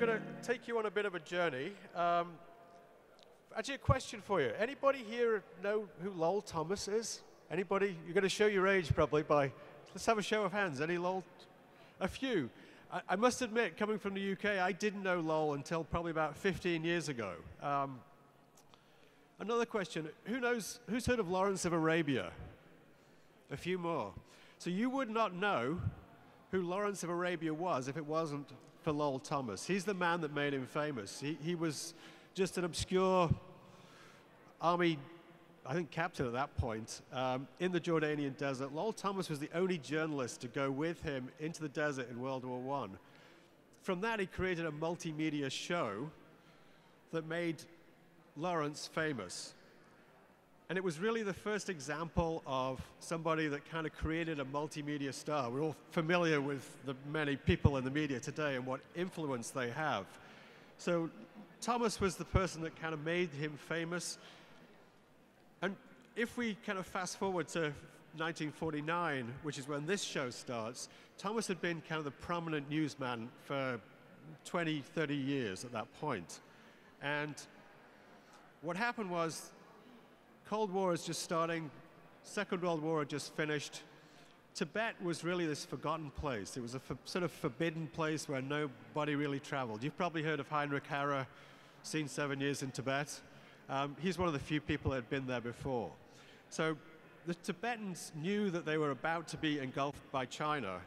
going to take you on a bit of a journey. Actually, a question for you. Anybody here know who Lowell Thomas is? Anybody? You're going to show your age probably by, let's have a show of hands. Any Lowell? A few. I must admit, coming from the UK, I didn't know Lowell until probably about 15 years ago. Another question, who's heard of Lawrence of Arabia? A few more. So you would not know who Lawrence of Arabia was if it wasn't for Lowell Thomas. He's the man that made him famous. He was just an obscure army, I think, captain at that point, in the Jordanian desert. Lowell Thomas was the only journalist to go with him into the desert in World War I. From that, he created a multimedia show that made Lawrence famous. And it was really the first example of somebody that kind of created a multimedia star. We're all familiar with the many people in the media today and what influence they have. So Thomas was the person that kind of made him famous. And if we kind of fast forward to 1949, which is when this show starts, Thomas had been kind of the prominent newsman for 20, 30 years at that point. And what happened was, Cold War is just starting, Second World War had just finished. Tibet was really this forgotten place. It was a sort of forbidden place where nobody really traveled. You've probably heard of Heinrich Harrer, seen 7 years in Tibet. He's one of the few people that had been there before. So the Tibetans knew that they were about to be engulfed by China.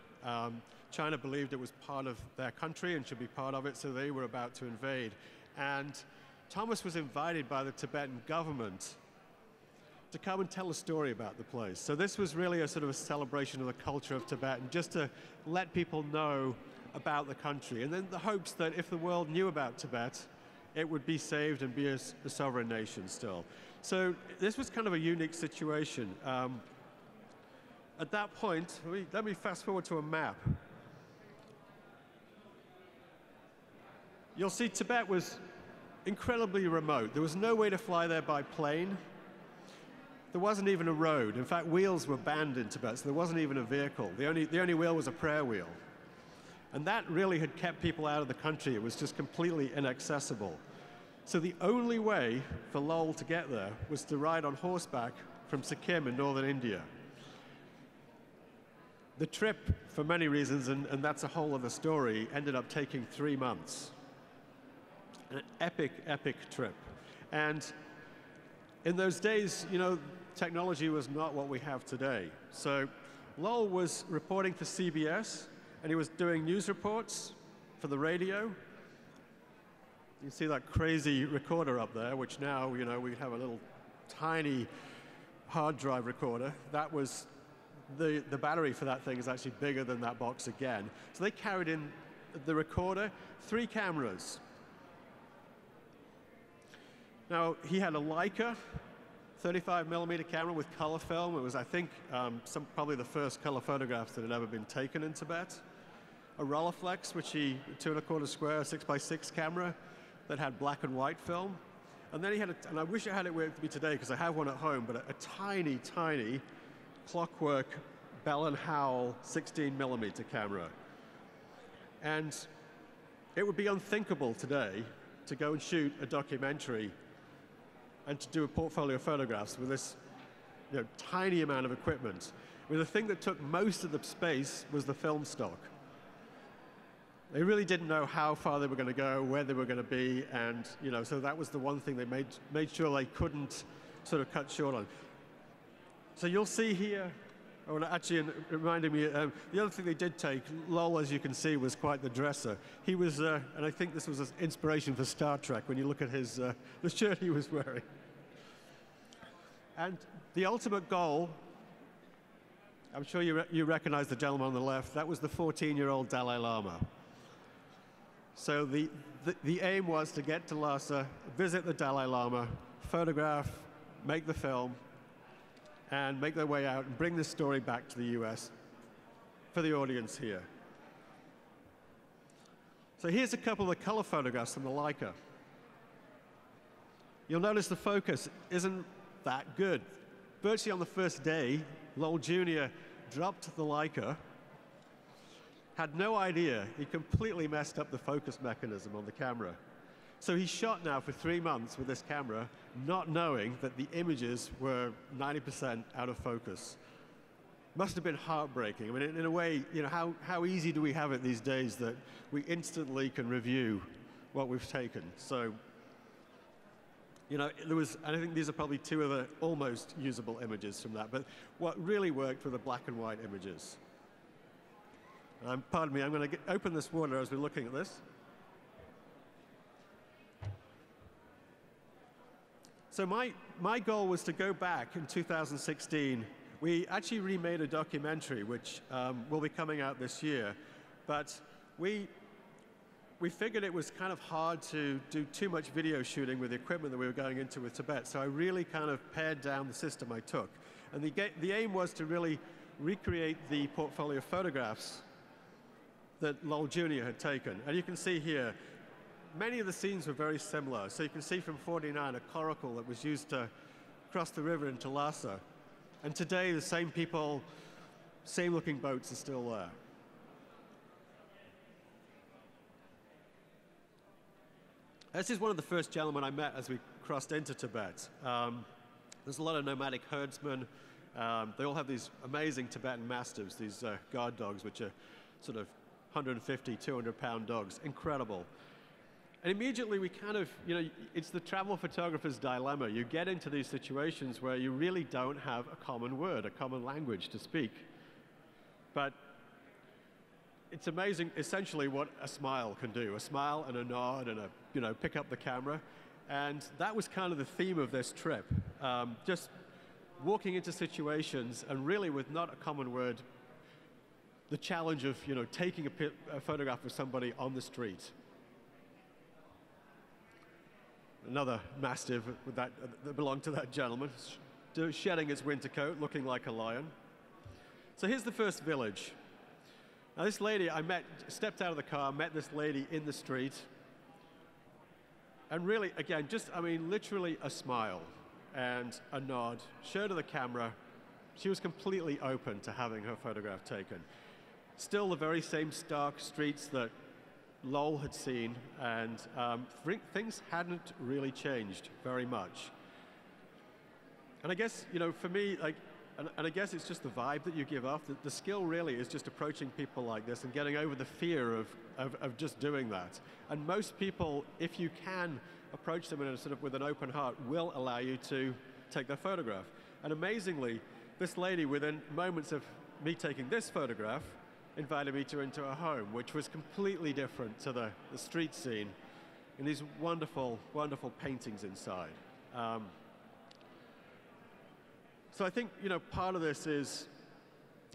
China believed it was part of their country and should be part of it, so they were about to invade. And Thomas was invited by the Tibetan government to come and tell a story about the place. So this was really a sort of a celebration of the culture of Tibet, and just to let people know about the country. And then the hopes that if the world knew about Tibet, it would be saved and be a sovereign nation still. So this was kind of a unique situation. At that point, let me fast forward to a map. You'll see Tibet was incredibly remote. There was no way to fly there by plane. There wasn't even a road. In fact, wheels were banned in Tibet, so there wasn't even a vehicle. The only wheel was a prayer wheel. And that really had kept people out of the country. It was just completely inaccessible. So the only way for Lowell to get there was to ride on horseback from Sikkim in northern India. The trip, for many reasons, and that's a whole other story, ended up taking 3 months. An epic, epic trip. And in those days, you know, technology was not what we have today. So Lowell was reporting for CBS, and he was doing news reports for the radio. You can see that crazy recorder up there, which now, you know, we have a little tiny hard drive recorder. That was, the battery for that thing is actually bigger than that box again. So they carried in the recorder, 3 cameras. Now, he had a Leica 35mm camera with color film. It was, I think, probably the first color photographs that had ever been taken in Tibet. A Rolleiflex, which 2¼ square, 6x6 camera that had black and white film. And then he had, and I wish I had it with me today because I have one at home, but a tiny, tiny clockwork Bell & Howell 16mm camera. And it would be unthinkable today to go and shoot a documentary and to do a portfolio of photographs with this, you know, tiny amount of equipment. I mean, the thing that took most of the space was the film stock. They really didn't know how far they were going to go, where they were going to be, and, you know, so that was the one thing they made sure they couldn't sort of cut short on. So you'll see here, oh, actually, it reminded me, the other thing they did take, Lowell, as you can see, was quite the dresser. He was, and I think this was an inspiration for Star Trek when you look at his, the shirt he was wearing. And the ultimate goal, I'm sure you recognize the gentleman on the left, that was the 14-year-old Dalai Lama. So the aim was to get to Lhasa, visit the Dalai Lama, photograph, make the film, and make their way out and bring this story back to the US for the audience here. So here's a couple of the color photographs from the Leica. You'll notice the focus isn't that good. Virtually on the first day, Lowell Jr. dropped the Leica, had no idea he completely messed up the focus mechanism on the camera. So he shot now for 3 months with this camera, not knowing that the images were 90% out of focus. Must have been heartbreaking. I mean, in a way, you know, how easy do we have it these days that we instantly can review what we've taken? So, you know, and I think these are probably 2 of the almost usable images from that, but what really worked were the black and white images. Pardon me, I'm going to open this water as we're looking at this. So my goal was to go back in 2016. We actually remade a documentary, which will be coming out this year, but we figured it was kind of hard to do too much video shooting with the equipment that we were going into with Tibet, so I really kind of pared down the system I took. And the aim was to really recreate the portfolio photographs that Lowell Jr. had taken. And you can see here, many of the scenes were very similar. So you can see from 49 a coracle that was used to cross the river into Lhasa. And today, the same people, same looking boats are still there. This is one of the first gentlemen I met as we crossed into Tibet. There's a lot of nomadic herdsmen. They all have these amazing Tibetan mastiffs, these guard dogs, which are sort of 150, 200-pound dogs. Incredible. And immediately we kind of, you know, it's the travel photographer's dilemma. You get into these situations where you really don't have a common word, a common language to speak. But it's amazing, essentially, what a smile can do. A smile and a nod and a, you know, pick up the camera. And that was kind of the theme of this trip. Just walking into situations and really with not a common word, the challenge of, you know, taking a photograph of somebody on the street. Another mastiff that belonged to that gentleman, shedding its winter coat, looking like a lion. So here's the first village. Now this lady I met, stepped out of the car, met this lady in the street, and really, again, just, I mean, literally a smile and a nod, showed her the camera. She was completely open to having her photograph taken. Still the very same stark streets that Lowell had seen, and things hadn't really changed very much. And I guess, you know, for me, like, and I guess it's just the vibe that you give off. The skill really is just approaching people like this and getting over the fear of just doing that. And most people, if you can approach them in a sort of with an open heart, will allow you to take their photograph. And amazingly, this lady, within moments of me taking this photograph, invited me into her home, which was completely different to the street scene, and these wonderful, wonderful paintings inside. So I think, you know, part of this is,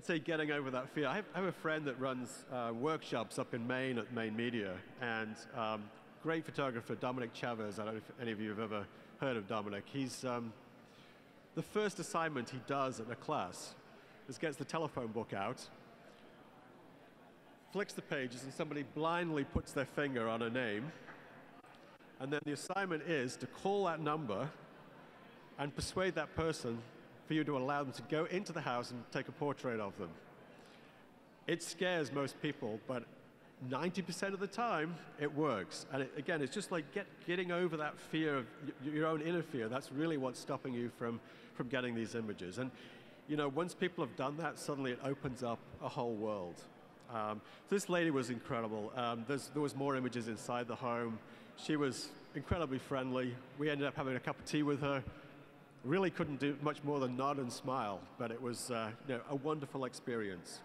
say, getting over that fear. I have a friend that runs workshops up in Maine at Maine Media, and great photographer, Dominic Chavez. I don't know if any of you have ever heard of Dominic. He's, the first assignment he does at a class is gets the telephone book out, flicks the pages, and somebody blindly puts their finger on a name. And then the assignment is to call that number and persuade that person for you to allow them to go into the house and take a portrait of them. It scares most people, but 90% of the time, it works. And again, it's just like getting over that fear of your own inner fear. That's really what's stopping you from getting these images. And, you know, once people have done that, suddenly it opens up a whole world. This lady was incredible. There was more images inside the home. She was incredibly friendly. We ended up having a cup of tea with her. Really couldn't do much more than nod and smile, but it was you know, a wonderful experience.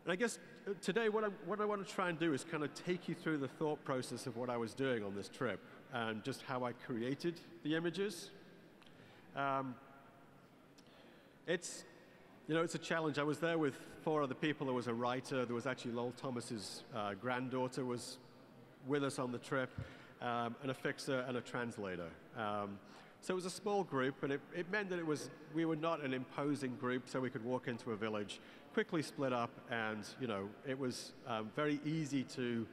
And I guess today what I want to try and do is kind of take you through the thought process of what I was doing on this trip and just how I created the images. It's, you know, it's a challenge. I was there with 4 other people. There was a writer. There was actually Lowell Thomas's granddaughter was with us on the trip, and a fixer and a translator. So it was a small group, and it meant that we were not an imposing group, so we could walk into a village, quickly split up, and, you know, it was very easy to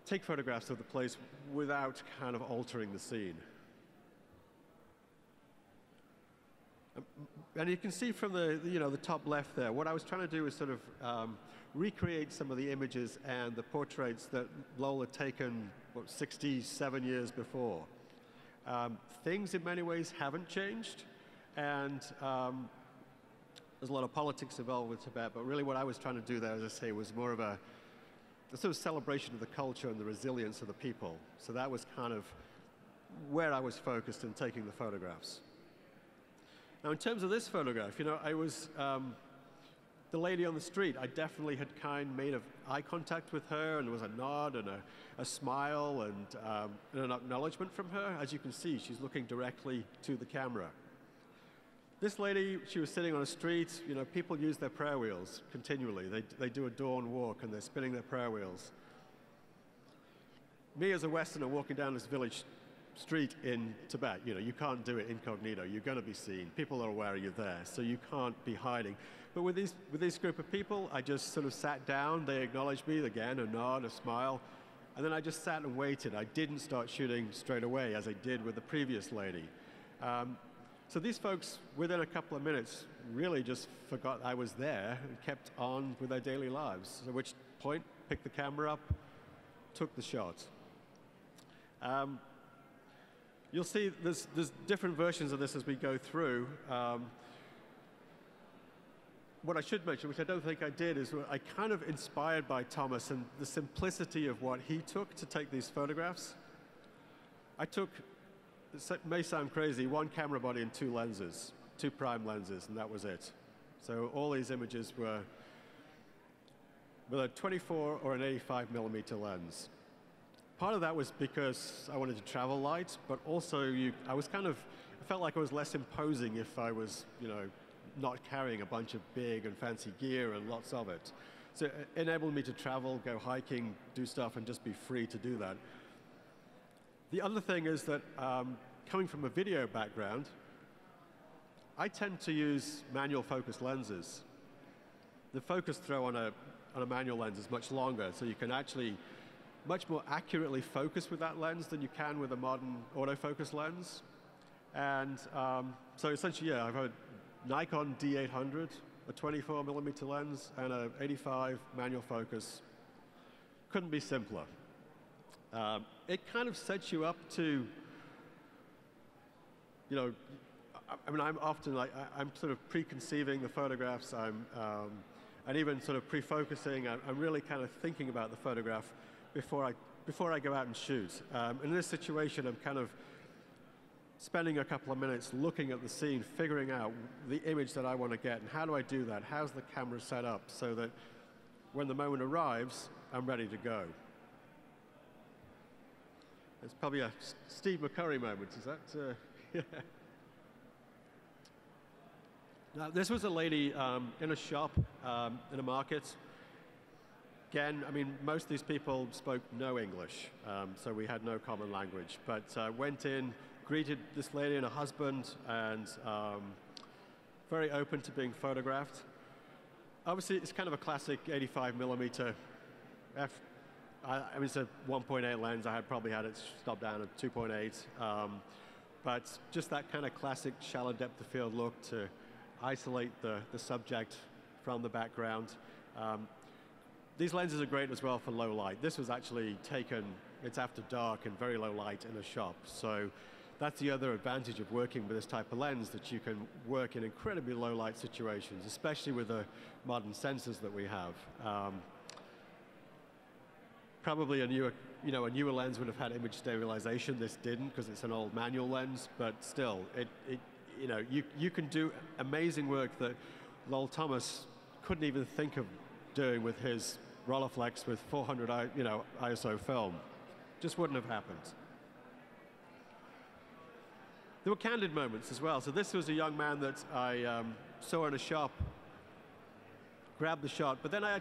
take photographs of the place without kind of altering the scene. And you can see from the top left there, what I was trying to do is sort of recreate some of the images and the portraits that Lowell had taken, 67 years before. Things in many ways haven't changed, and there's a lot of politics involved with Tibet, but really what I was trying to do there, as I say, was more of a sort of celebration of the culture and the resilience of the people. So that was kind of where I was focused in taking the photographs. Now, in terms of this photograph, I was the lady on the street. I definitely had made eye contact with her, and there was a nod and a smile and an acknowledgement from her. As you can see, she's looking directly to the camera. This lady, she was sitting on a street. People use their prayer wheels continually. They do a dawn walk, and they're spinning their prayer wheels. Me, as a Westerner, walking down this village street in Tibet, you can't do it incognito. You're going to be seen. People are aware you're there, so you can't be hiding. But with this group of people, I just sort of sat down. They acknowledged me again, a nod, a smile, and then I just sat and waited. I didn't start shooting straight away, as I did with the previous lady. So these folks, within a couple of minutes, really just forgot I was there and kept on with their daily lives. At which point, picked the camera up, took the shot. You'll see there's different versions of this as we go through. What I should mention, which I don't think I did, is I kind of inspired by Thomas and the simplicity of what he took to take these photographs. I took, it may sound crazy, one camera body and two lenses, two prime lenses, and that was it. So all these images were with a 24 or an 85 millimeter lens. Part of that was because I wanted to travel light, but also I felt like I was less imposing if I was, not carrying a bunch of big and fancy gear and lots of it. So it enabled me to travel, go hiking, do stuff, and just be free to do that. The other thing is that coming from a video background, I tend to use manual focus lenses. The focus throw on a manual lens is much longer, so you can actually much more accurately focus with that lens than you can with a modern autofocus lens. And so essentially, yeah, I've had Nikon D800, a 24 millimeter lens, and a 85 manual focus. Couldn't be simpler. It kind of sets you up to, I'm often I'm sort of preconceiving the photographs. And even sort of pre-focusing. I'm really kind of thinking about the photograph before I go out and shoot. In this situation, I'm kind of spending a couple of minutes looking at the scene, figuring out the image that I want to get, and how do I do that? How's the camera set up so that when the moment arrives, I'm ready to go? It's probably a Steve McCurry moment, is that? Yeah. Now, this was a lady in a shop, in a market. Again, most of these people spoke no English, so we had no common language. But went in, greeted this lady and her husband, and very open to being photographed. Obviously, it's kind of a classic 85 millimeter it's a 1.8 lens. I probably had it stopped down at 2.8. But just that kind of classic shallow depth of field look to isolate the subject from the background. These lenses are great as well for low light. This was actually taken, it's after dark and very low light in a shop. So that's the other advantage of working with this type of lens, that you can work in incredibly low light situations, especially with the modern sensors that we have. Probably a newer lens would have had image stabilization. This didn't, because it's an old manual lens, but still, you can do amazing work that Lowell Thomas couldn't even think of doing with his Rolleiflex with 400 ISO film. Just wouldn't have happened. There were candid moments as well. So this was a young man that I saw in a shop, grabbed the shot, but then I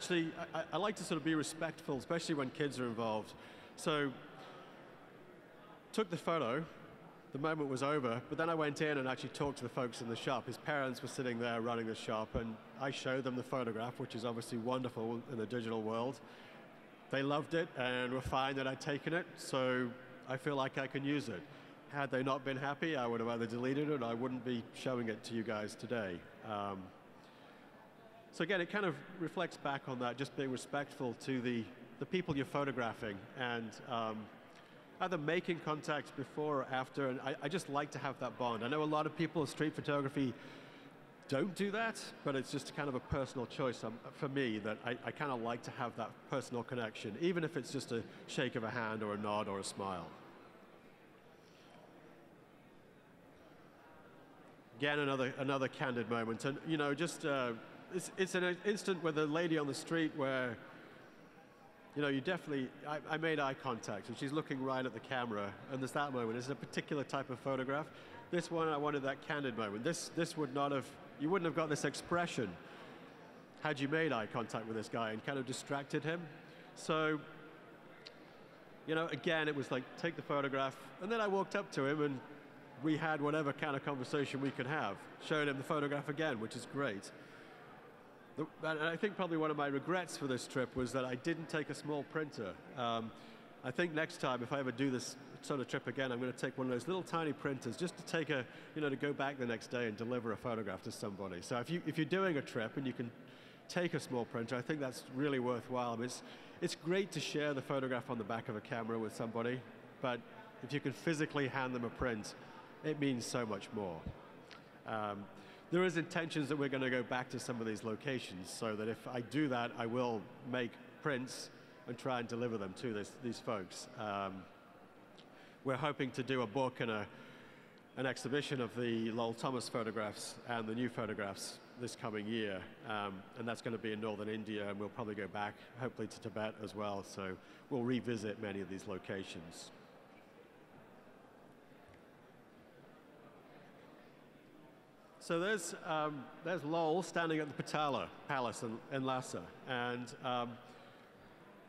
like to sort of be respectful, especially when kids are involved. So took the photo. The moment was over, but then I went in and actually talked to the folks in the shop. His parents were sitting there running the shop, and I showed them the photograph, which is obviously wonderful in the digital world. They loved it and were fine that I'd taken it, so I feel like I can use it. Had they not been happy, I would have either deleted it or I wouldn't be showing it to you guys today. So again, it kind of reflects back on that, just being respectful to the people you're photographing, and either making contact before or after, and I just like to have that bond. I know a lot of people in street photography don't do that, but it's just kind of a personal choice for me that I kind of like to have that personal connection, even if it's just a shake of a hand or a nod or a smile. Again, another candid moment, and you know, just it's an instant with a lady on the street where, you know, you definitely, I made eye contact, and she's looking right at the camera, and there's that moment. It's a particular type of photograph. This one, I wanted that candid moment. This would not have, you wouldn't have got this expression had you made eye contact with this guy and kind of distracted him. So, you know, again, it was like, take the photograph, and then I walked up to him, and we had whatever kind of conversation we could have. Showed him the photograph again, which is great. And I think probably one of my regrets for this trip was that I didn't take a small printer. I think next time, if I ever do this sort of trip again, I'm going to take one of those little tiny printers just to take a, you know, to go back the next day and deliver a photograph to somebody. So if you're doing a trip and you can take a small printer, I think that's really worthwhile. I mean, it's great to share the photograph on the back of a camera with somebody, but if you can physically hand them a print, it means so much more. There is intentions that we're going to go back to some of these locations, so that if I do that, I will make prints and try and deliver them to these folks. We're hoping to do a book and an exhibition of the Lowell Thomas photographs and the new photographs this coming year, and that's going to be in northern India, and we'll probably go back, hopefully, to Tibet as well, so we'll revisit many of these locations. So there's Lowell standing at the Potala Palace in Lhasa, and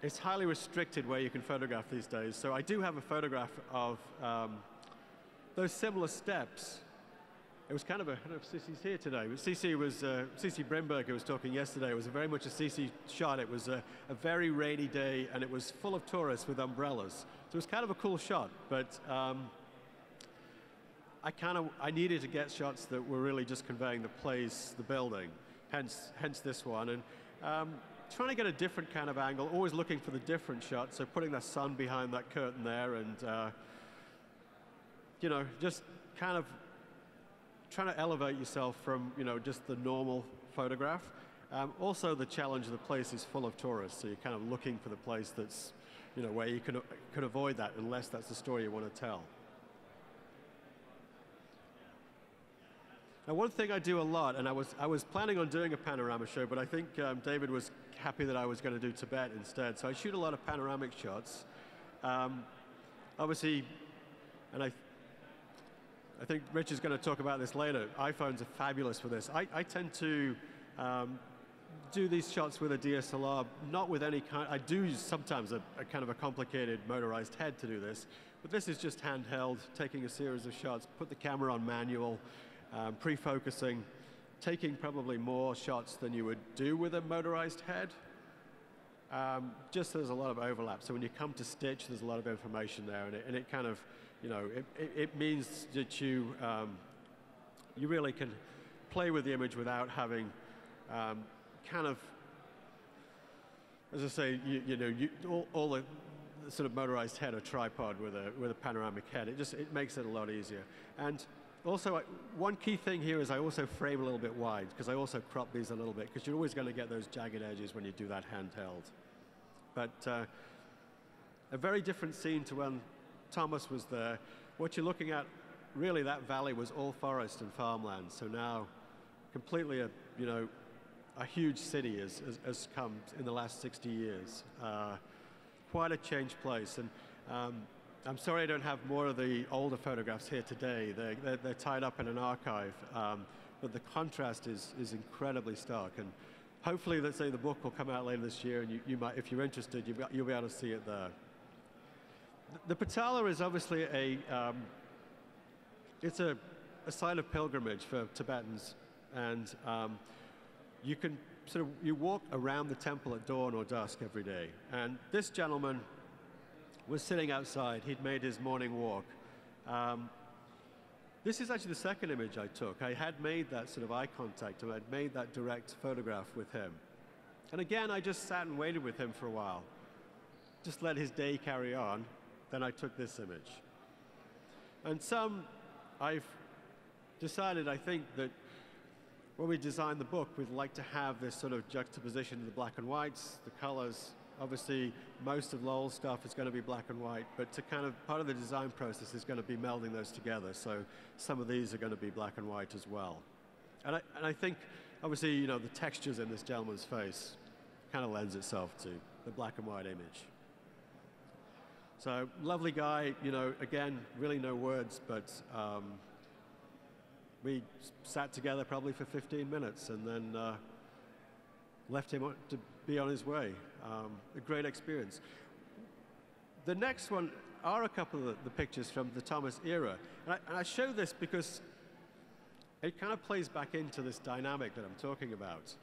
it's highly restricted where you can photograph these days. So I do have a photograph of those similar steps. It was kind of I don't know if Cece's here today, but Cece Brimberger was talking yesterday. It was very much a Cece shot. It was a very rainy day, and it was full of tourists with umbrellas. So it was kind of a cool shot, but I needed to get shots that were really just conveying the place, the building, hence this one. And trying to get a different kind of angle, always looking for the different shot, so putting the sun behind that curtain there, and you know, just kind of trying to elevate yourself from, you know, just the normal photograph. Also, the challenge of the place is full of tourists, so you're kind of looking for the place that's, you know, where you can avoid that unless that's the story you want to tell. Now, one thing I do a lot, and I was planning on doing a panorama show, but I think David was happy that I was going to do Tibet instead. So I shoot a lot of panoramic shots. Obviously, and I think Rich is going to talk about this later, iPhones are fabulous for this. I tend to do these shots with a DSLR, not with any kind. I do use sometimes a kind of a complicated motorized head to do this, but this is just handheld, taking a series of shots, put the camera on manual, pre-focusing, taking probably more shots than you would do with a motorized head. Just there's a lot of overlap. So when you come to stitch, there's a lot of information there, and it kind of, you know, it means that you really can play with the image without having kind of, as I say, you know, all the sort of motorized head or tripod with a panoramic head. It makes it a lot easier. And also, one key thing here is I also frame a little bit wide, because I also crop these a little bit, because you're always going to get those jagged edges when you do that handheld. But a very different scene to when Thomas was there. What you're looking at, really, that valley was all forest and farmland. So now, completely a huge city has come in the last 60 years. Quite a changed place. And I'm sorry I don't have more of the older photographs here today. They're tied up in an archive, but the contrast is incredibly stark. And hopefully, let's say the book will come out later this year, and you might, if you're interested, you'll be able to see it there. The Potala is obviously it's a site of pilgrimage for Tibetans, and you walk around the temple at dawn or dusk every day. And this gentleman was sitting outside. He'd made his morning walk, This is actually the second image I took. I had made that sort of eye contact, and I'd made that direct photograph with him. And again, I just sat and waited with him for a while. Just let his day carry on. Then I took this image. And I've decided, I think, that when we design the book, we'd like to have this sort of juxtaposition of the black and whites, the colors. Obviously, most of Lowell's stuff is going to be black and white, but to kind of, part of the design process is going to be melding those together. So some of these are going to be black and white as well. And I think, obviously, you know, the textures in this gentleman's face kind of lends itself to the black and white image. So lovely guy, you know, again, really no words, but we sat together probably for 15 minutes and then left him to be on his way. A great experience. The next one are a couple of the pictures from the Thomas era. And I show this because it kind of plays back into this dynamic that I'm talking about.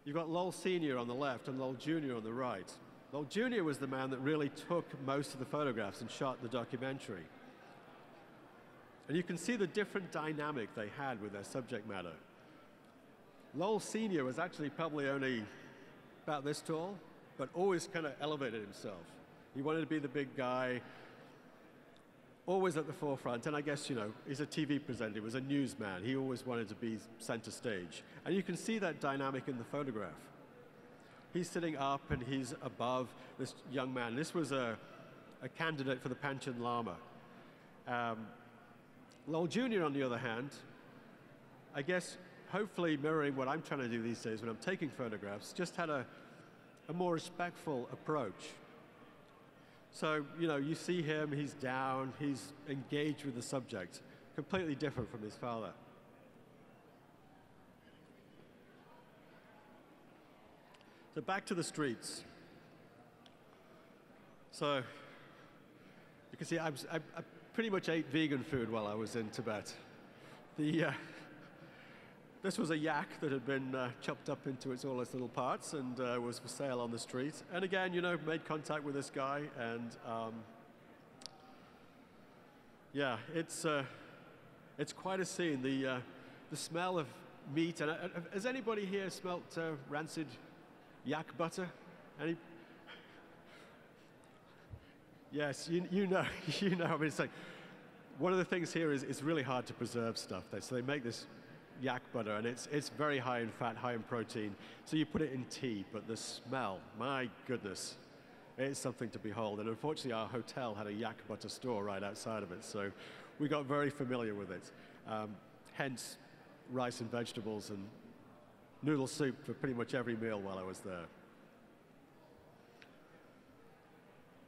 You've got Lowell Sr. on the left and Lowell Jr. on the right. Lowell Jr. was the man that really took most of the photographs and shot the documentary. And you can see the different dynamic they had with their subject matter. Lowell Sr. was actually probably only about this tall, but always kind of elevated himself. He wanted to be the big guy, always at the forefront. And I guess, you know, he's a TV presenter, he was a newsman. He always wanted to be center stage. And you can see that dynamic in the photograph. He's sitting up and he's above this young man. This was a candidate for the Panchen Lama. Lowell Jr., on the other hand, I guess hopefully mirroring what I'm trying to do these days when I'm taking photographs, just had a more respectful approach. So, you know, you see him, he's down, he's engaged with the subject, completely different from his father. So back to the streets. So you can see I pretty much ate vegan food while I was in Tibet. This was a yak that had been chopped up into all its little parts and was for sale on the street. And again, you know, made contact with this guy, and yeah, it's quite a scene. The smell of meat. And has anybody here smelt rancid yak butter? Any? Yes, you know, you know. I mean, it's like one of the things here is it's really hard to preserve stuff. So they make this yak butter, and it's very high in fat, high in protein. So you put it in tea, but the smell, my goodness, it's something to behold. And unfortunately, our hotel had a yak butter store right outside of it, so we got very familiar with it. Hence, rice and vegetables and noodle soup for pretty much every meal while I was there.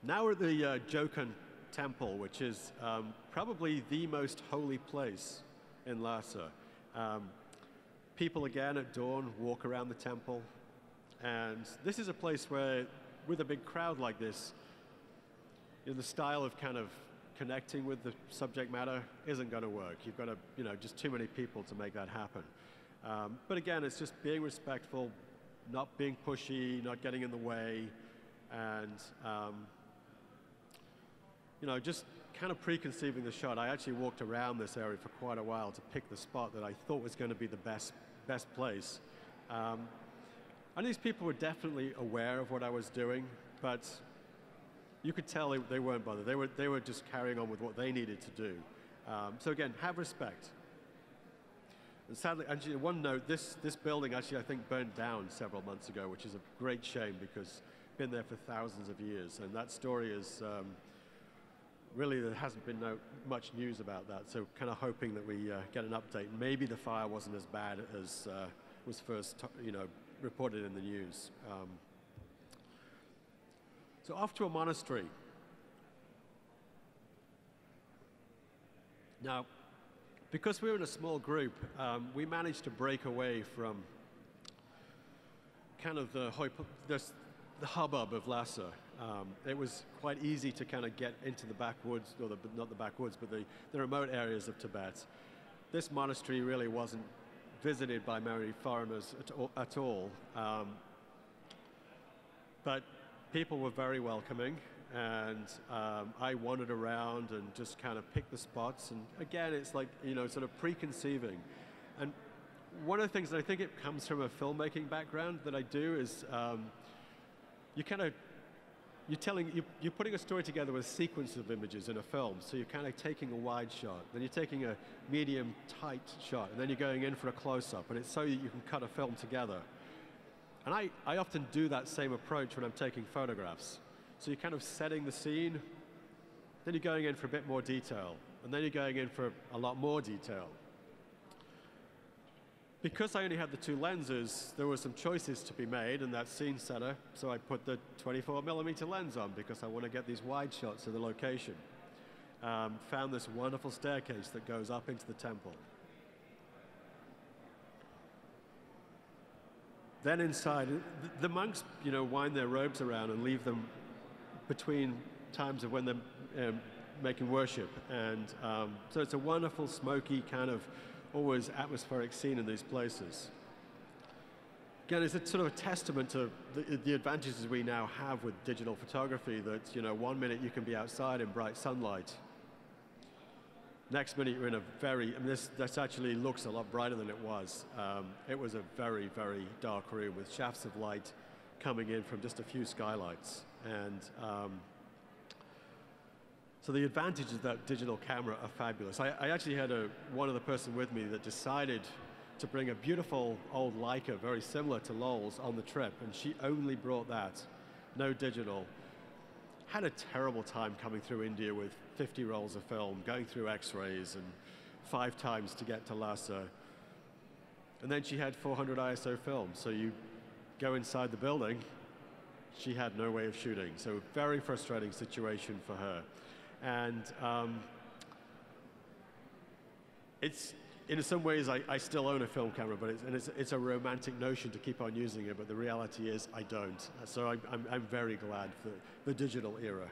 Now we're at the Jokin Temple, which is probably the most holy place in Lhasa. People, again, at dawn, walk around the temple. And this is a place where, with a big crowd like this, you know, the style of kind of connecting with the subject matter isn't going to work. You've got to, you know, just too many people to make that happen. But again, it's just being respectful, not being pushy, not getting in the way, and you know, just kind of preconceiving the shot. I actually walked around this area for quite a while to pick the spot that I thought was going to be the best place. And these people were definitely aware of what I was doing, but you could tell they weren't bothered. They were just carrying on with what they needed to do. So again, have respect. And sadly, actually, one note, this building actually, I think, burned down several months ago, which is a great shame because it's been there for thousands of years. And that story is, really, there hasn't been much news about that. So kind of hoping that we get an update. Maybe the fire wasn't as bad as was first, you know, reported in the news. So off to a monastery. Now, because we were in a small group, we managed to break away from kind of the hubbub of Lhasa. It was quite easy to kind of get into the backwoods, or not the backwoods, but the remote areas of Tibet. This monastery really wasn't visited by many foreigners at all. But people were very welcoming, And I wandered around and just kind of picked the spots. And again, it's like, sort of preconceiving. And one of the things that I think it comes from a filmmaking background that I do is you're putting a story together with a sequence of images in a film. So you're kind of taking a wide shot, then you're taking a medium tight shot, and then you're going in for a close-up. And it's so that you can cut a film together. And I often do that same approach when I'm taking photographs. So you're kind of setting the scene, then you're going in for a bit more detail, and then you're going in for a lot more detail. Because I only had the 2 lenses, there were some choices to be made in that scene setter, so I put the 24mm lens on because I want to get these wide shots of the location. Found this wonderful staircase that goes up into the temple. Then inside, the monks, wind their robes around and leave them between times of when they're making worship. And so it's a wonderful, smoky, kind of always atmospheric scene in these places. Again, it's a sort of a testament to the advantages we now have with digital photography that, 1 minute you can be outside in bright sunlight. Next minute you're in a this actually looks a lot brighter than it was. It was a very, very dark room with shafts of light coming in from just a few skylights. And so the advantages of that digital camera are fabulous. I actually had one other person with me that decided to bring a beautiful old Leica, very similar to Lowell's, on the trip, and she only brought that, no digital. Had a terrible time coming through India with 50 rolls of film, going through X-rays and 5 times to get to Lhasa. And then she had 400 ISO film, so you go inside the building, she had no way of shooting. So very frustrating situation for her. And it's, in some ways, I still own a film camera, but it's a romantic notion to keep on using it, but the reality is I don't. So I'm very glad for the digital era.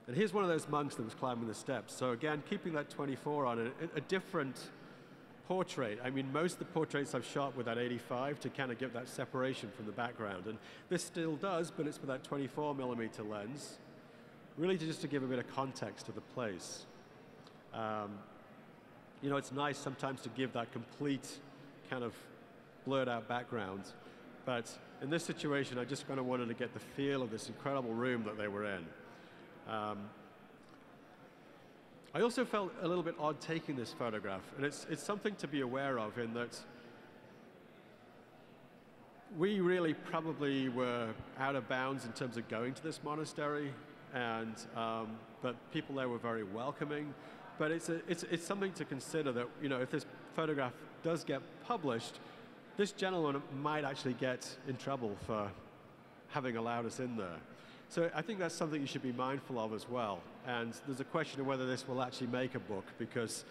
And here's one of those monks that was climbing the steps. So again, keeping that 24 on, a different portrait. I mean, most of the portraits I've shot with that 85 to kind of give that separation from the background. And this still does, but it's with that 24mm lens, really just to give a bit of context to the place. It's nice sometimes to give that complete kind of blurred out background, but in this situation, I just kind of wanted to get the feel of this incredible room that they were in. I also felt a little bit odd taking this photograph, and it's something to be aware of in that we really probably were out of bounds in terms of going to this monastery, and but people there were very welcoming. But it's something to consider that, if this photograph does get published, this gentleman might actually get in trouble for having allowed us in there. So I think that's something you should be mindful of as well. And there's a question of whether this will actually make a book because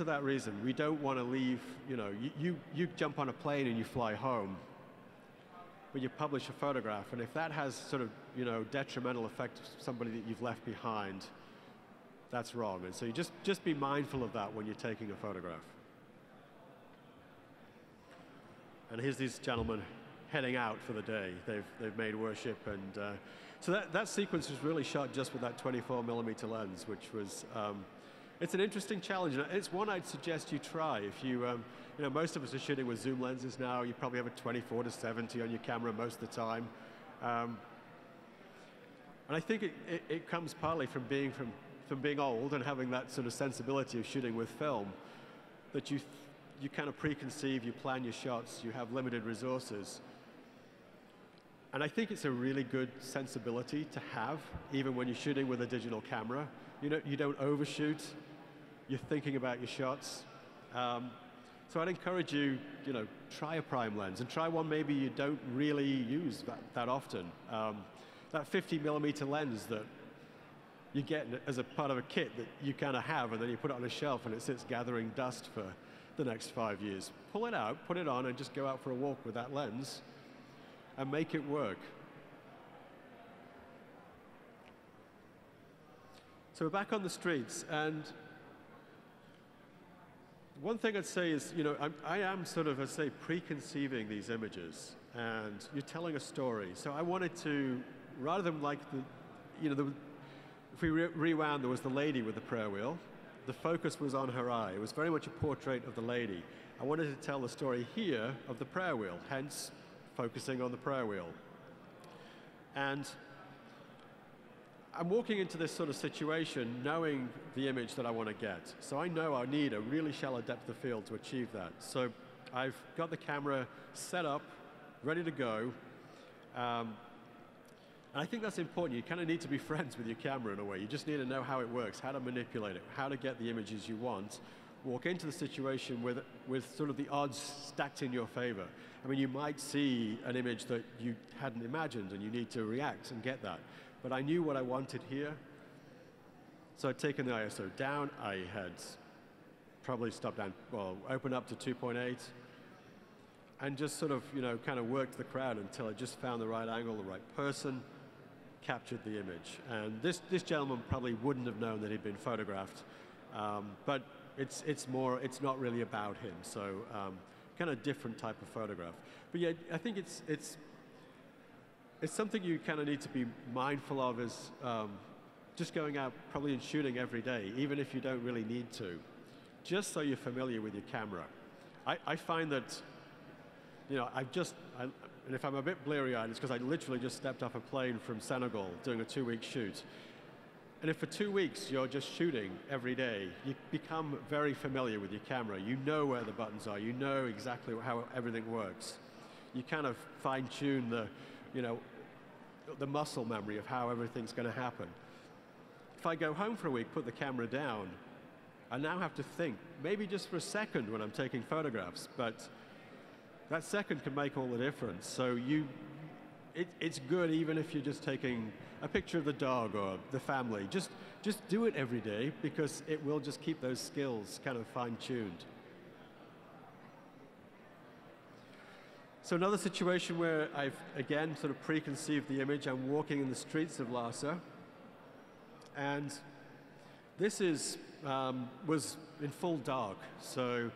of that reason. We don't want to leave, you jump on a plane and you fly home, but you publish a photograph, and if that has sort of, detrimental effect to somebody that you've left behind, that's wrong. And so you just be mindful of that when you're taking a photograph. And here's these gentlemen heading out for the day. They've made worship, and so that sequence was really shot just with that 24mm lens, which was it's an interesting challenge. It's one I'd suggest you try. If you most of us are shooting with zoom lenses now. You probably have a 24-70 on your camera most of the time, and I think it comes partly from being old and having that sort of sensibility of shooting with film, that you kind of preconceive, you plan your shots, you have limited resources. And I think it's a really good sensibility to have, even when you're shooting with a digital camera. You don't overshoot, you're thinking about your shots. So I'd encourage you, try a prime lens, and try one maybe you don't really use that often. That 50mm lens that you get as a part of a kit that you kind of have, and then you put it on a shelf and it sits gathering dust for the next 5 years. Pull it out, put it on, and just go out for a walk with that lens and make it work. So we're back on the streets, and one thing I'd say is, I am sort of, I'd say, preconceiving these images, and you're telling a story. So I wanted to, rather than like if we rewound, there was the lady with the prayer wheel. The focus was on her eye. It was very much a portrait of the lady. I wanted to tell the story here of the prayer wheel, hence focusing on the prayer wheel. And I'm walking into this sort of situation knowing the image that I want to get. So I know I need a really shallow depth of field to achieve that. So I've got the camera set up, ready to go. And I think that's important. You kind of need to be friends with your camera in a way. You just need to know how it works, how to manipulate it, how to get the images you want. Walk into the situation with sort of the odds stacked in your favor. I mean, you might see an image that you hadn't imagined and you need to react and get that. But I knew what I wanted here. So I'd taken the ISO down. I had probably stopped down, well, opened up to 2.8 and just sort of, kind of worked the crowd until I just found the right angle, the right person, captured the image. And this gentleman probably wouldn't have known that he'd been photographed. But it's not really about him. So kind of different type of photograph. But yeah, I think it's something you kind of need to be mindful of is just going out probably and shooting every day, even if you don't really need to, just so you're familiar with your camera. I find that, and if I'm a bit bleary-eyed, it's because I literally just stepped off a plane from Senegal doing a 2-week shoot. And if for 2 weeks you're just shooting every day, you become very familiar with your camera. You know where the buttons are. You know exactly how everything works. You kind of fine-tune the muscle memory of how everything's going to happen. If I go home for a week, put the camera down, I now have to think, maybe just for a second when I'm taking photographs, but that second can make all the difference. So it's good even if you're just taking a picture of the dog or the family. Just do it every day because it will just keep those skills kind of fine-tuned. So another situation where I've, again, sort of preconceived the image. I'm walking in the streets of Lhasa, and this was in full dark. So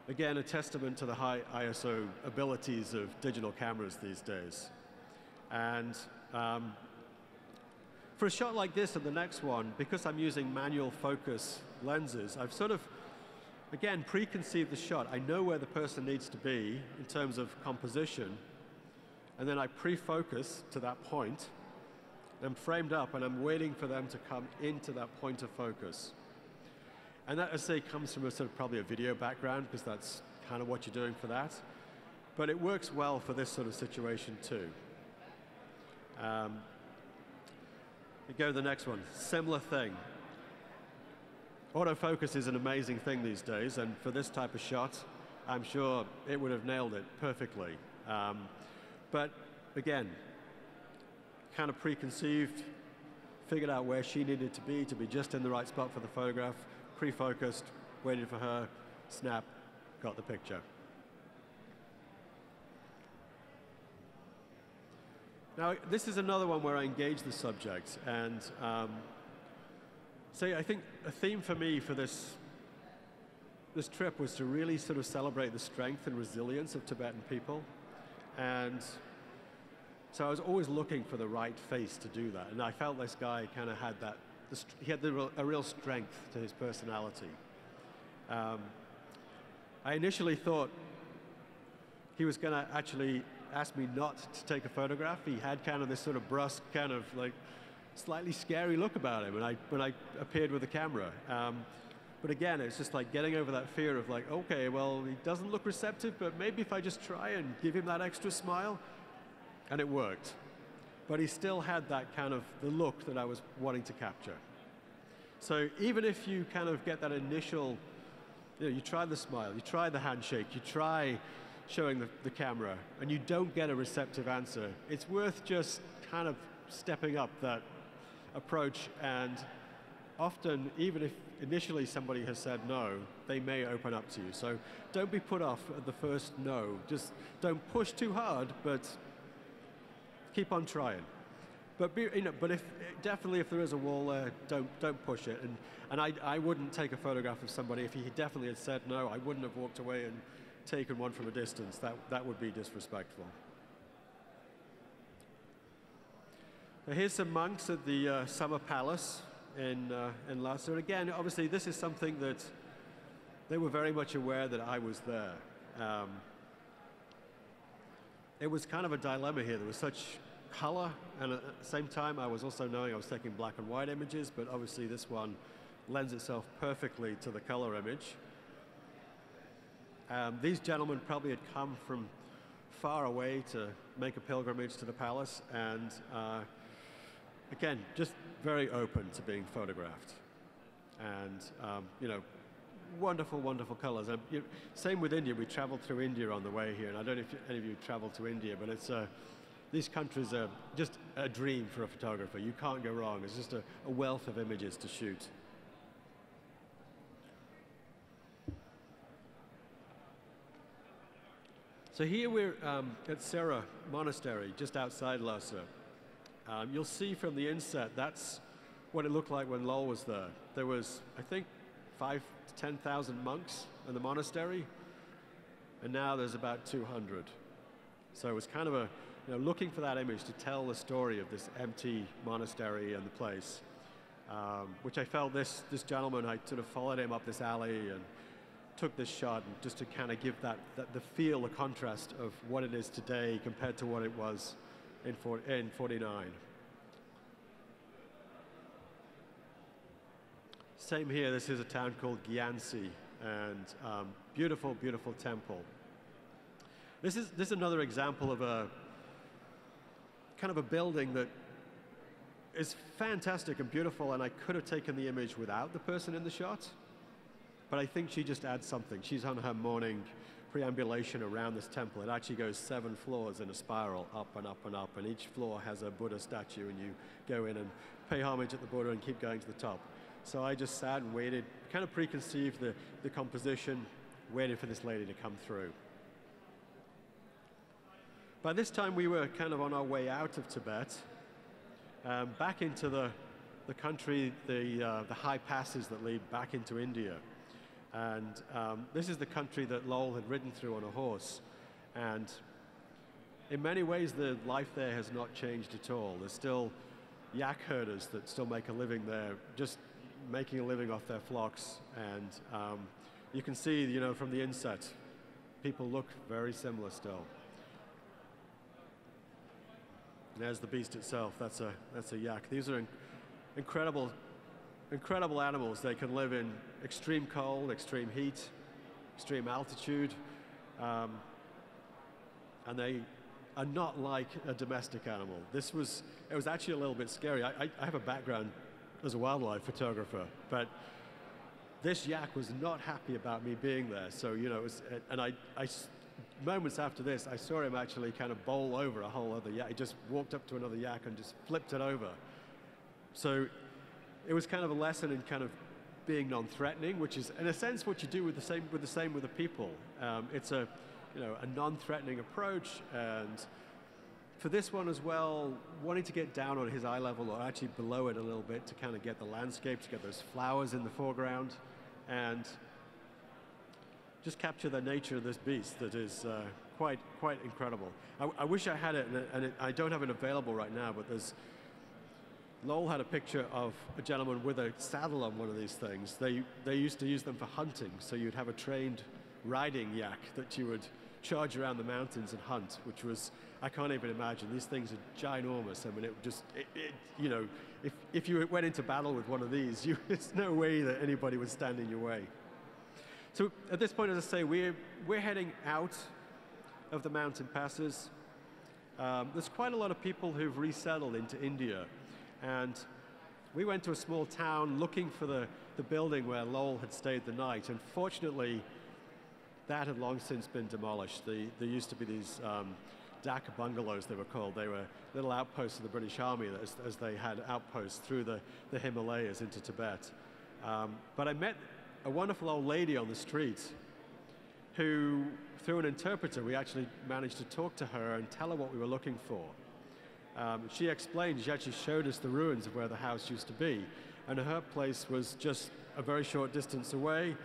again, a testament to the high ISO abilities of digital cameras these days. And for a shot like this and the next one, because I'm using manual focus lenses, I've sort of, again, preconceived the shot. I know where the person needs to be in terms of composition, and then I pre-focus to that point. I'm framed up, and I'm waiting for them to come into that point of focus. And that, I say, comes from a sort of probably a video background, because that's kind of what you're doing for that. But it works well for this sort of situation, too. We go to the next one. Similar thing. Autofocus is an amazing thing these days, and for this type of shot, I'm sure it would have nailed it perfectly. But again, kind of preconceived, figured out where she needed to be just in the right spot for the photograph, pre-focused, waited for her, snap, got the picture. Now, this is another one where I engage the subject, and I think a theme for me for this trip was to really sort of celebrate the strength and resilience of Tibetan people. And so I was always looking for the right face to do that, and I felt this guy kind of had that, he had a real strength to his personality. I initially thought he was going to actually ask me not to take a photograph. He had kind of this sort of brusque, kind of like slightly scary look about him when I appeared with the camera. But again, it's just like getting over that fear of like, okay, well, he doesn't look receptive, but maybe if I just try and give him that extra smile, and it worked. But he still had that kind of the look that I was wanting to capture. So even if you kind of get that initial, you try the smile, you try the handshake, you try showing the camera, and you don't get a receptive answer, it's worth just kind of stepping up that approach. And often, even if initially somebody has said no, they may open up to you. So don't be put off at the first no. Just don't push too hard, but keep on trying. But but if definitely if there is a wall there, don't push it. And I wouldn't take a photograph of somebody if he definitely had said no. I wouldn't have walked away and taken one from a distance. That would be disrespectful. Now here's some monks at the summer palace in Lhasa. And again, obviously, this is something that they were very much aware that I was there. It was kind of a dilemma here. There was such color, and at the same time, I was also knowing I was taking black and white images, but obviously this one lends itself perfectly to the color image. These gentlemen probably had come from far away to make a pilgrimage to the palace, and again, just very open to being photographed. And, wonderful, wonderful colors. Same with India. We traveled through India on the way here, and I don't know if any of you traveled to India, but it's these countries are just a dream for a photographer. You can't go wrong. It's just a wealth of images to shoot. So here we're at Sera Monastery, just outside Lhasa. You'll see from the inset, that's what it looked like when Lowell was there. There was, I think, 5,000 to 10,000 monks in the monastery, and now there's about 200. So it was kind of looking for that image to tell the story of this empty monastery and the place, which I felt this gentleman, I sort of followed him up this alley and took this shot and just to kind of give the feel, the contrast of what it is today compared to what it was in 49. Same here, this is a town called Gyansi, and beautiful, beautiful temple. This is another example of a kind of a building that is fantastic and beautiful, and I could have taken the image without the person in the shot, but I think she just adds something. She's on her morning preambulation around this temple. It actually goes 7 floors in a spiral, up and up and up, and each floor has a Buddha statue, and you go in and pay homage at the Buddha and keep going to the top. So I just sat and waited, kind of preconceived the composition, waited for this lady to come through. By this time, we were kind of on our way out of Tibet, back into the country, the high passes that lead back into India. And this is the country that Lowell had ridden through on a horse. And in many ways, the life there has not changed at all. There's still yak herders that still make a living there, just making a living off their flocks. And you can see, from the inset, people look very similar still. And there's the beast itself. That's a yak. These are incredible animals. They can live in extreme cold, extreme heat, extreme altitude, and they are not like a domestic animal. It was actually a little bit scary. I have a background as a wildlife photographer, but this yak was not happy about me being there. So, and moments after this, I saw him actually kind of bowl over a whole other yak. He just walked up to another yak and just flipped it over. So it was kind of a lesson in kind of being non-threatening, which is, in a sense, what you do with the people. It's a non-threatening approach, and for this one as well, wanting to get down on his eye level or actually below it a little bit to kind of get the landscape, to get those flowers in the foreground, and just capture the nature of this beast that is quite incredible. I wish I had it, and I don't have it available right now, but Lowell had a picture of a gentleman with a saddle on one of these things. They used to use them for hunting, so you'd have a trained riding yak that you would charge around the mountains and hunt, which was, I can't even imagine. These things are ginormous. I mean, if you went into battle with one of these, there's no way that anybody would stand in your way. So at this point, as I say, we're heading out of the mountain passes. There's quite a lot of people who've resettled into India. And we went to a small town looking for the building where Lowell had stayed the night. And fortunately, that had long since been demolished. There used to be these Dhaka bungalows, they were called. They were little outposts of the British Army as they had outposts through the Himalayas into Tibet. But I met a wonderful old lady on the street who, through an interpreter, we actually managed to talk to her and tell her what we were looking for. She explained, she actually showed us the ruins of where the house used to be, and her place was just a very short distance away.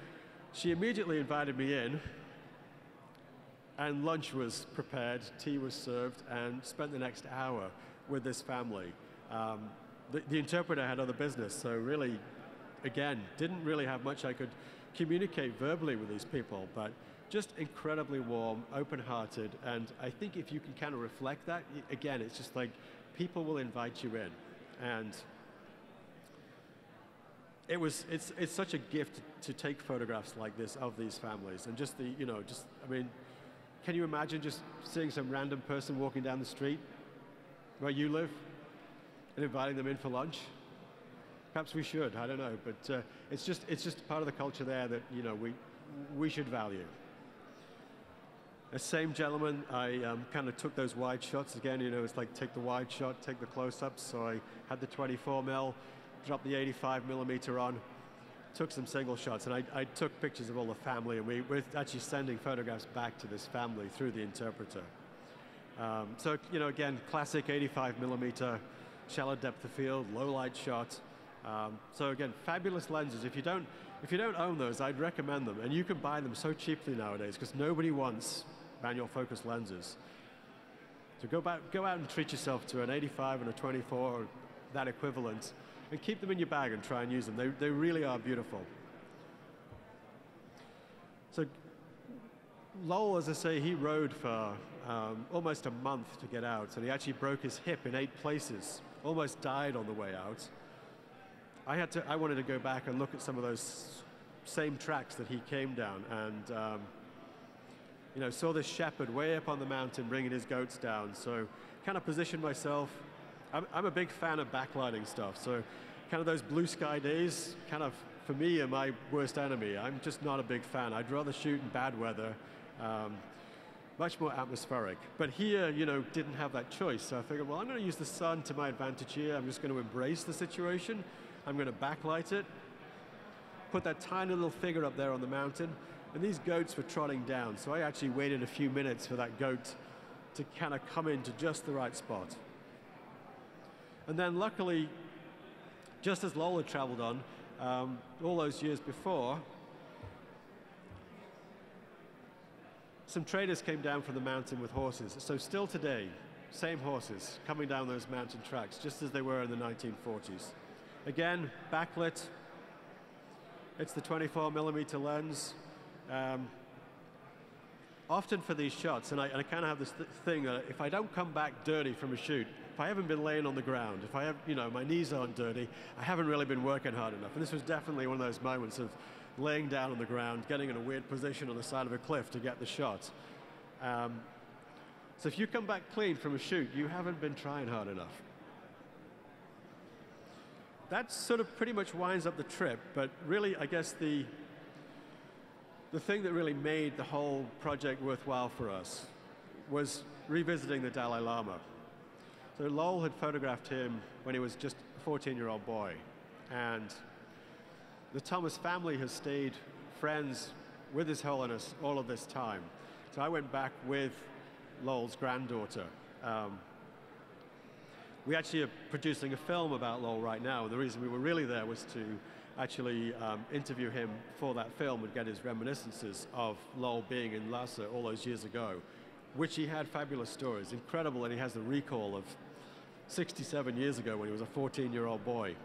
She immediately invited me in, and lunch was prepared, tea was served, and spent the next hour with this family. The interpreter had other business, so really, again, didn't really have much I could communicate verbally with these people, but just incredibly warm, open-hearted, and I think if you can kind of reflect that, again, it's just like people will invite you in, and it's such a gift to take photographs like this of these families, and just I mean, can you imagine just seeing some random person walking down the street where you live and inviting them in for lunch? Perhaps we should, I don't know, but it's just part of the culture there that we should value. The same gentleman, I kind of took those wide shots again. It's like take the wide shot, take the close-ups. So I had the 24mm, dropped the 85mm on, took some single shots, and I took pictures of all the family, and we're actually sending photographs back to this family through the interpreter. So again, classic 85mm, shallow depth of field, low light shot. So again, fabulous lenses. If you don't own those, I'd recommend them, and you can buy them so cheaply nowadays because nobody wants manual focus lenses. So go out and treat yourself to an 85 and a 24 or that equivalent, and keep them in your bag and try and use them. They really are beautiful. So Lowell, as I say, he rode for almost a month to get out, and he actually broke his hip in 8 places, almost died on the way out. I wanted to go back and look at some of those same tracks that he came down, and saw this shepherd way up on the mountain bringing his goats down. So kind of positioned myself. I'm a big fan of backlighting stuff, so kind of those blue sky days, kind of, for me, are my worst enemy. I'm just not a big fan. I'd rather shoot in bad weather, much more atmospheric. But here, didn't have that choice, so I figured, well, I'm going to use the sun to my advantage here. I'm just going to embrace the situation. I'm going to backlight it, put that tiny little figure up there on the mountain, and these goats were trotting down, so I actually waited a few minutes for that goat to kind of come into just the right spot. And then luckily, just as Lowell had traveled on, all those years before, some traders came down from the mountain with horses. So still today, same horses coming down those mountain tracks, just as they were in the 1940s. Again, backlit. It's the 24mm lens. Often for these shots, and I kind of have this thing that if I don't come back dirty from a shoot, if I haven't been laying on the ground, if I have, my knees aren't dirty, I haven't really been working hard enough. And this was definitely one of those moments of laying down on the ground, getting in a weird position on the side of a cliff to get the shot. So if you come back clean from a shoot, you haven't been trying hard enough. That sort of pretty much winds up the trip, but really, I guess the thing that really made the whole project worthwhile for us was revisiting the Dalai Lama. So Lowell had photographed him when he was just a 14-year-old boy, and the Thomas family has stayed friends with His Holiness all of this time. So I went back with Lowell's granddaughter. We actually are producing a film about Lowell right now. The reason we were really there was to actually interview him for that film and get his reminiscences of Lowell being in Lhasa all those years ago, which he had fabulous stories, incredible, and he has the recall of 67 years ago when he was a 14-year-old boy.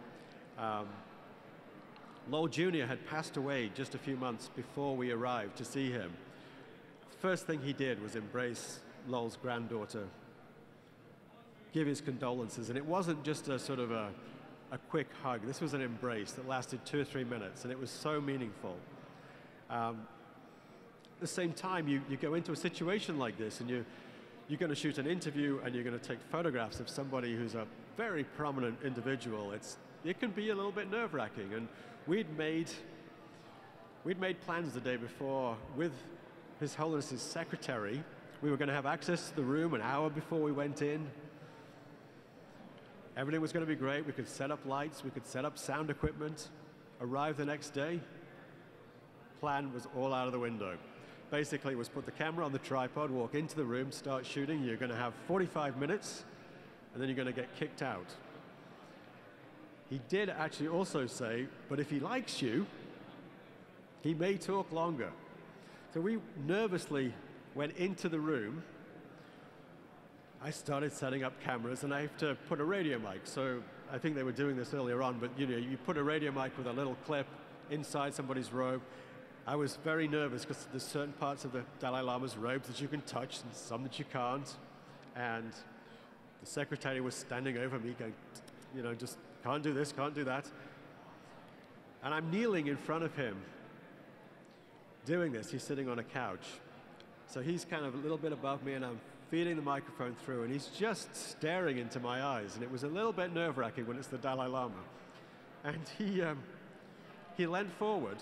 Lowell Jr. had passed away just a few months before we arrived to see him. The first thing he did was embrace Lowell's granddaughter, give his condolences, and it wasn't just a sort of a quick hug. This was an embrace that lasted 2 or 3 minutes, and it was so meaningful. At the same time, you go into a situation like this, and you're going to shoot an interview, and you're going to take photographs of somebody who's a very prominent individual. It can be a little bit nerve-wracking, and we'd made plans the day before with His Holiness's secretary. We were going to have access to the room an hour before we went in. Everything was going to be great. We could set up lights, we could set up sound equipment, arrive the next day. Plan was all out of the window. Basically, it was put the camera on the tripod, walk into the room, start shooting. You're going to have 45 minutes, and then you're going to get kicked out. He did actually also say, but if he likes you, he may talk longer. So we nervously went into the room. I started setting up cameras, and I have to put a radio mic. So I think they were doing this earlier on, but you put a radio mic with a little clip inside somebody's robe. I was very nervous because there's certain parts of the Dalai Lama's robes that you can touch and some that you can't. And the secretary was standing over me going, just can't do this, can't do that. And I'm kneeling in front of him doing this. He's sitting on a couch. So he's kind of a little bit above me, and I'm feeding the microphone through, and he's just staring into my eyes. And it was a little bit nerve-wracking when it's the Dalai Lama. And he leant forward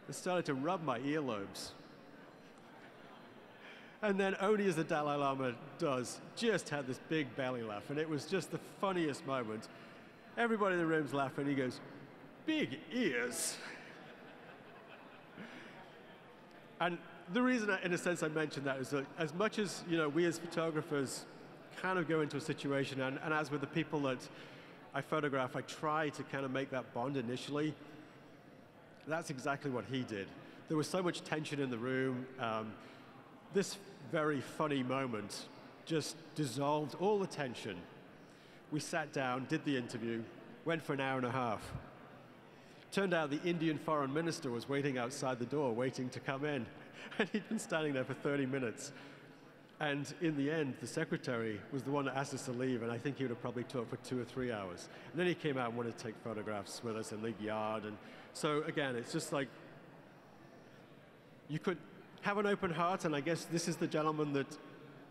and started to rub my earlobes. And then, only as the Dalai Lama does, just had this big belly laugh. And it was just the funniest moment. Everybody in the room's laughing. He goes, "Big ears." And the reason, in a sense, I mentioned that is that as much as we as photographers kind of go into a situation, and as with the people that I photograph, I try to kind of make that bond initially. That's exactly what he did. There was so much tension in the room. This very funny moment just dissolved all the tension. We sat down, did the interview, went for an hour and a half. Turned out the Indian foreign minister was waiting outside the door, waiting to come in. And he'd been standing there for 30 minutes. And in the end, the secretary was the one that asked us to leave, and I think he would have probably talked for 2 or 3 hours. And then he came out and wanted to take photographs with us in the yard. And so again, it's just like, you could have an open heart, and I guess this is the gentleman that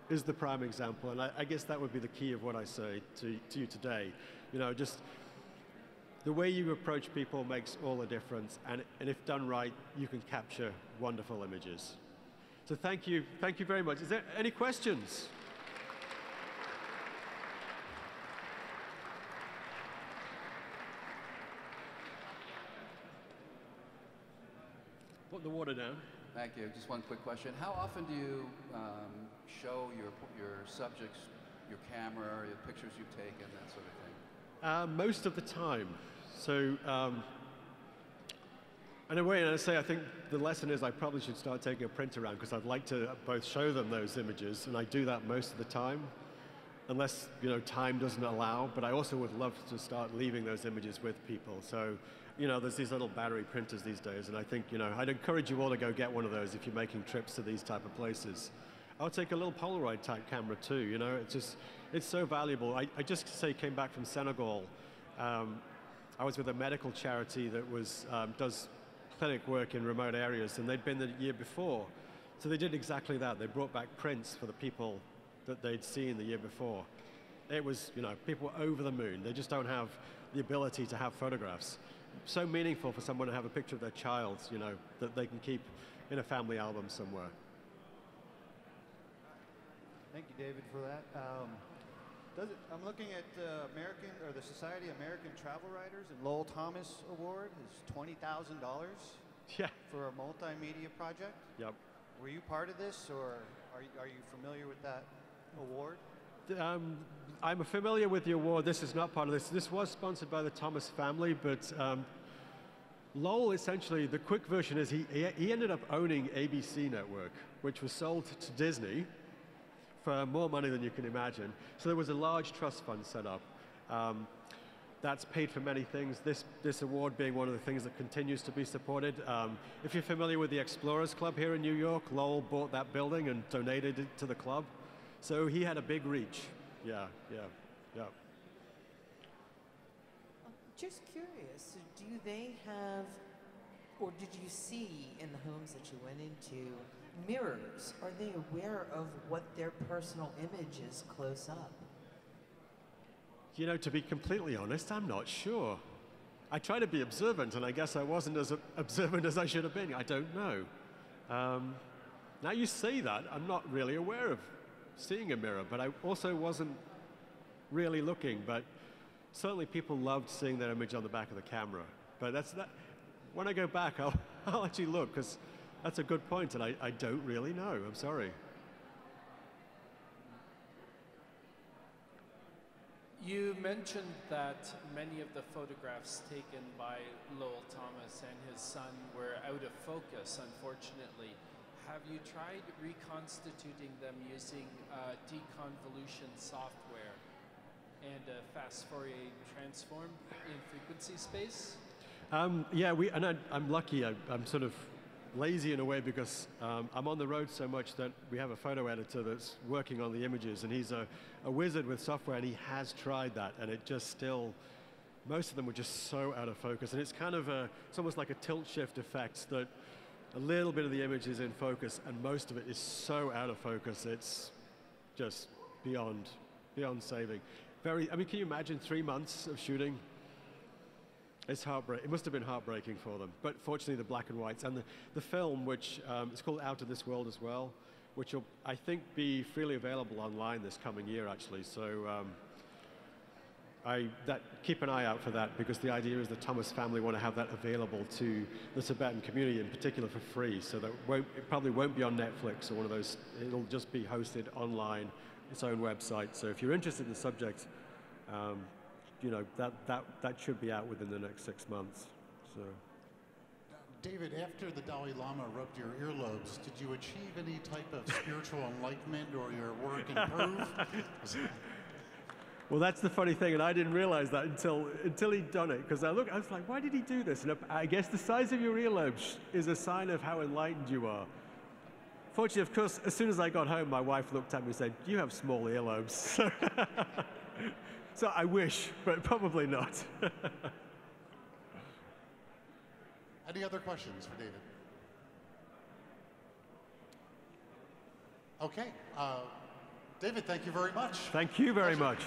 is the prime example. And I guess that would be the key of what I say to you today. Just the way you approach people makes all the difference, and if done right, you can capture wonderful images. So thank you very much. Is there any questions? Put the water down. Thank you. Just one quick question. How often do you show your subjects, your camera, your pictures you've taken, that sort of thing? Most of the time. So, in a way, I think the lesson is I probably should start taking a print around, because I'd like to both show them those images, and I do that most of the time, unless time doesn't allow. But I also would love to start leaving those images with people. So, there's these little battery printers these days, and I think I'd encourage you all to go get one of those if you're making trips to these type of places. I'll take a little Polaroid type camera too. It's so valuable. I just came back from Senegal. I was with a medical charity that does clinic work in remote areas, and they'd been the year before. So they did exactly that. They brought back prints for the people that they'd seen the year before. It was, people were over the moon. They just don't have the ability to have photographs. So meaningful for someone to have a picture of their child, that they can keep in a family album somewhere. Thank you, David, for that. I'm looking at the Society of American Travel Writers, and Lowell Thomas Award is $20,000 for a multimedia project. Yep. Were you part of this, or are you familiar with that award? I'm familiar with the award. This is not part of this. This was sponsored by the Thomas family, but Lowell, essentially, the quick version is he ended up owning ABC Network, which was sold to Disney for more money than you can imagine. So there was a large trust fund set up. That's paid for many things, this award being one of the things that continues to be supported. If you're familiar with the Explorers Club here in New York, Lowell bought that building and donated it to the club. So he had a big reach. Yeah. Just curious, do they have, or did you see in the homes that you went into, mirrors? Are they aware of what their personal image is close up? To be completely honest, I'm not sure. I try to be observant, and I guess I wasn't as observant as I should have been. I don't know. Now you say that, I'm not really aware of seeing a mirror, but I also wasn't really looking. But certainly people loved seeing their image on the back of the camera. But when I go back, I'll actually look, because that's a good point, and I don't really know. I'm sorry. You mentioned that many of the photographs taken by Lowell Thomas and his son were out of focus, unfortunately. Have you tried reconstituting them using deconvolution software and a fast Fourier transform in frequency space? Yeah, I'm lucky. I'm sort of lazy in a way because I'm on the road so much that we have a photo editor that's working on the images, and he's a wizard with software, and he has tried that, and it just still, most of them were just so out of focus, and it's kind of it's almost like a tilt shift effect that a little bit of the image is in focus, and most of it is so out of focus, it's just beyond saving. I mean, can you imagine 3 months of shooting? It's heartbreaking. It must have been heartbreaking for them. But fortunately, the black and whites and the film, which is called Out of This World as well, which will, I think, be freely available online this coming year, actually. So keep an eye out for that, because the idea is the Thomas family want to have that available to the Tibetan community in particular for free. So that it probably won't be on Netflix or one of those. It'll just be hosted online, its own website. So if you're interested in the subject, you know, that should be out within the next 6 months. So, David, after the Dalai Lama rubbed your earlobes, did you achieve any type of spiritual enlightenment or your work improve? Well, that's the funny thing, and I didn't realize that until he'd done it, because I was like, why did he do this? And I guess the size of your earlobes is a sign of how enlightened you are. Fortunately, of course, as soon as I got home, my wife looked at me and said, "You have small earlobes." So I wish, but probably not. Any other questions for David? Okay. David, thank you very much. Thank you very much.